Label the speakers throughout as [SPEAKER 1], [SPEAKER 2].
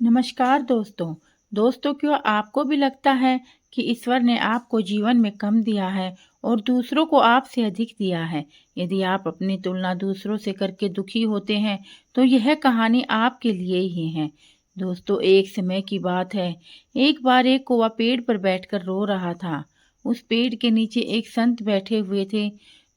[SPEAKER 1] नमस्कार दोस्तों। क्यों आपको भी लगता है कि ईश्वर ने आपको जीवन में कम दिया है और दूसरों को आपसे अधिक दिया है? यदि आप अपनी तुलना दूसरों से करके दुखी होते हैं, तो यह कहानी आपके लिए ही है। दोस्तों, एक समय की बात है। एक बार एक कौवा पेड़ पर बैठकर रो रहा था। उस पेड़ के नीचे एक संत बैठे हुए थे।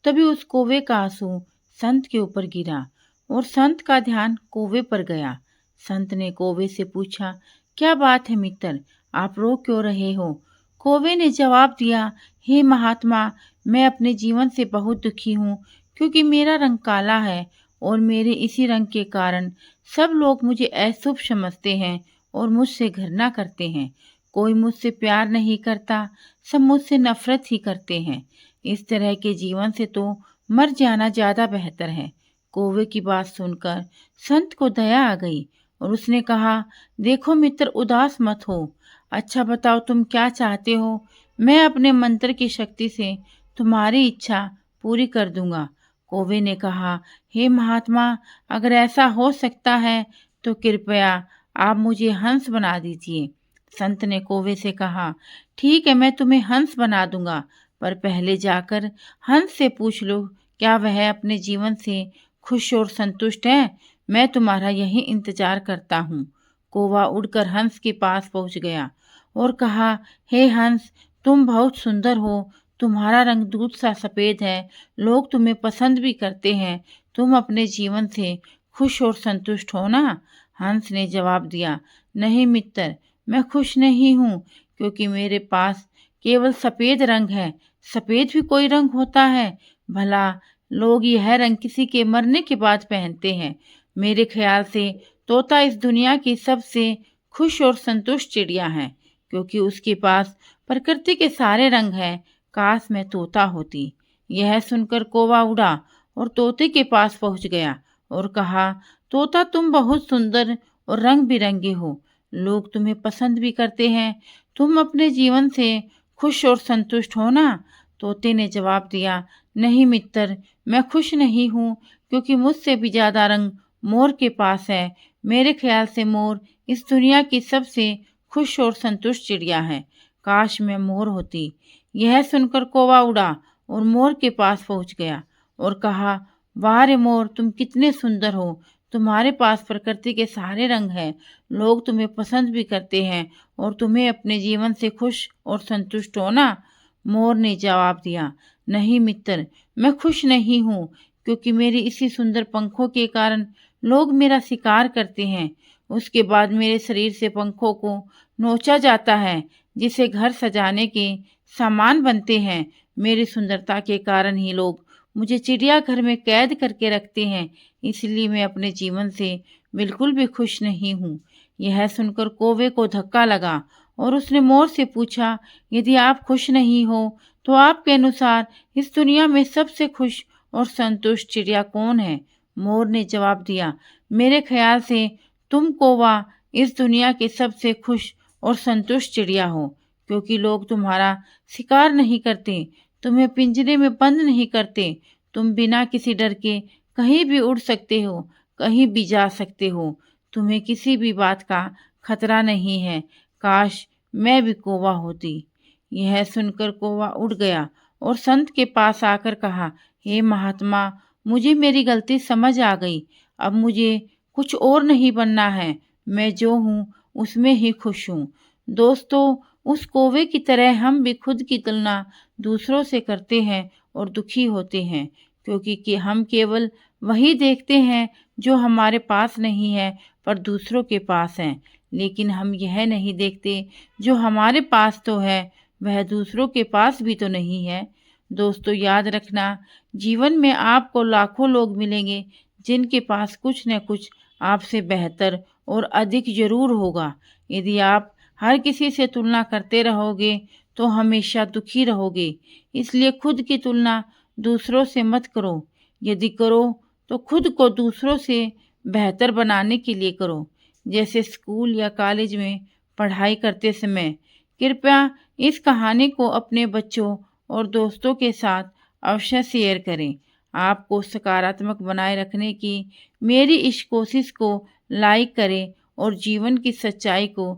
[SPEAKER 1] तभी उस कौवे का आंसू संत के ऊपर गिरा और संत का ध्यान कौवे पर गया। संत ने कौवे से पूछा, क्या बात है मित्र, आप रो क्यों रहे हो? कौवे ने जवाब दिया, हे महात्मा, मैं अपने जीवन से बहुत दुखी हूँ, क्योंकि मेरा रंग काला है और मेरे इसी रंग के कारण सब लोग मुझे अशुभ समझते हैं और मुझसे घृणा करते हैं। कोई मुझसे प्यार नहीं करता, सब मुझसे नफरत ही करते हैं। इस तरह के जीवन से तो मर जाना ज्यादा बेहतर है। कौवे की बात सुनकर संत को दया आ गई और उसने कहा, देखो मित्र, उदास मत हो। अच्छा बताओ, तुम क्या चाहते हो? मैं अपने मंत्र की शक्ति से तुम्हारी इच्छा पूरी कर दूंगा। कौवे ने कहा, हे महात्मा, अगर ऐसा हो सकता है तो कृपया आप मुझे हंस बना दीजिए। संत ने कौवे से कहा, ठीक है, मैं तुम्हें हंस बना दूंगा, पर पहले जाकर हंस से पूछ लो क्या वह अपने जीवन से खुश और संतुष्ट है। मैं तुम्हारा यही इंतजार करता हूँ। कौवा उड़कर हंस के पास पहुंच गया और कहा, हे हंस, तुम बहुत सुंदर हो। तुम्हारा रंग दूध सा सफेद है। लोग तुम्हें पसंद भी करते हैं। तुम अपने जीवन से खुश और संतुष्ट हो ना? हंस ने जवाब दिया, नहीं मित्र, मैं खुश नहीं हूँ, क्योंकि मेरे पास केवल सफेद रंग है। सफेद भी कोई रंग होता है? भला लोग यह रंग किसी के मरने के बाद पहनते हैं। मेरे ख्याल से तोता इस दुनिया की सबसे खुश और संतुष्ट चिड़िया है, क्योंकि उसके पास प्रकृति के सारे रंग हैं। काश मैं तोता होती। यह सुनकर कौवा उड़ा और तोते के पास पहुंच गया और कहा, तोता, तुम बहुत सुंदर और रंग बिरंगे हो। लोग तुम्हें पसंद भी करते हैं। तुम अपने जीवन से खुश और संतुष्ट हो ना? तोते ने जवाब दिया, नहीं मित्र, मैं खुश नहीं हूँ, क्योंकि मुझसे भी ज्यादा रंग मोर के पास है। मेरे ख्याल से मोर इस दुनिया की सबसे खुश और संतुष्ट चिड़िया है। काश मैं मोर होती। यह सुनकर कौवा उड़ा और मोर के पास पहुंच गया और कहा, वाह रे मोर, तुम कितने सुंदर हो। तुम्हारे पास प्रकृति के सारे रंग हैं। लोग तुम्हें पसंद भी करते हैं और तुम्हें अपने जीवन से खुश और संतुष्ट हो ना? मोर ने जवाब दिया, नहीं मित्र, मैं खुश नहीं हूँ, क्योंकि मेरी इसी सुंदर पंखों के कारण लोग मेरा शिकार करते हैं। उसके बाद मेरे शरीर से पंखों को नोचा जाता है, जिसे घर सजाने के सामान बनते हैं। मेरी सुंदरता के कारण ही लोग मुझे चिड़ियाघर में कैद करके रखते हैं। इसलिए मैं अपने जीवन से बिल्कुल भी खुश नहीं हूँ। यह सुनकर कौवे को धक्का लगा और उसने मोर से पूछा, यदि आप खुश नहीं हो, तो आपके अनुसार इस दुनिया में सबसे खुश और संतुष्ट चिड़िया कौन है? मोर ने जवाब दिया, मेरे ख्याल से तुम, कौवा, इस दुनिया के सबसे खुश और संतुष्ट चिड़िया हो, क्योंकि लोग तुम्हारा शिकार नहीं करते, तुम्हें पिंजरे में बंद नहीं करते। तुम बिना किसी डर के कहीं भी उड़ सकते हो, कहीं भी जा सकते हो। तुम्हें किसी भी बात का खतरा नहीं है। काश मैं भी कौवा होती। यह सुनकर कौवा उड़ गया और संत के पास आकर कहा, हे महात्मा, मुझे मेरी गलती समझ आ गई। अब मुझे कुछ और नहीं बनना है। मैं जो हूँ उसमें ही खुश हूँ। दोस्तों, उस कौवे की तरह हम भी खुद की तुलना दूसरों से करते हैं और दुखी होते हैं, क्योंकि कि हम केवल वही देखते हैं जो हमारे पास नहीं है, पर दूसरों के पास है। लेकिन हम यह नहीं देखते जो हमारे पास तो है, वह दूसरों के पास भी तो नहीं है। दोस्तों, याद रखना, जीवन में आपको लाखों लोग मिलेंगे जिनके पास कुछ न कुछ आपसे बेहतर और अधिक जरूर होगा। यदि आप हर किसी से तुलना करते रहोगे तो हमेशा दुखी रहोगे। इसलिए खुद की तुलना दूसरों से मत करो। यदि करो तो खुद को दूसरों से बेहतर बनाने के लिए करो। जैसे स्कूल या कॉलेज में पढ़ाई करते समय कृपया इस कहानी को अपने बच्चों और दोस्तों के साथ अवश्य शेयर करें। आपको सकारात्मक बनाए रखने की मेरी इस कोशिश को लाइक करें और जीवन की सच्चाई को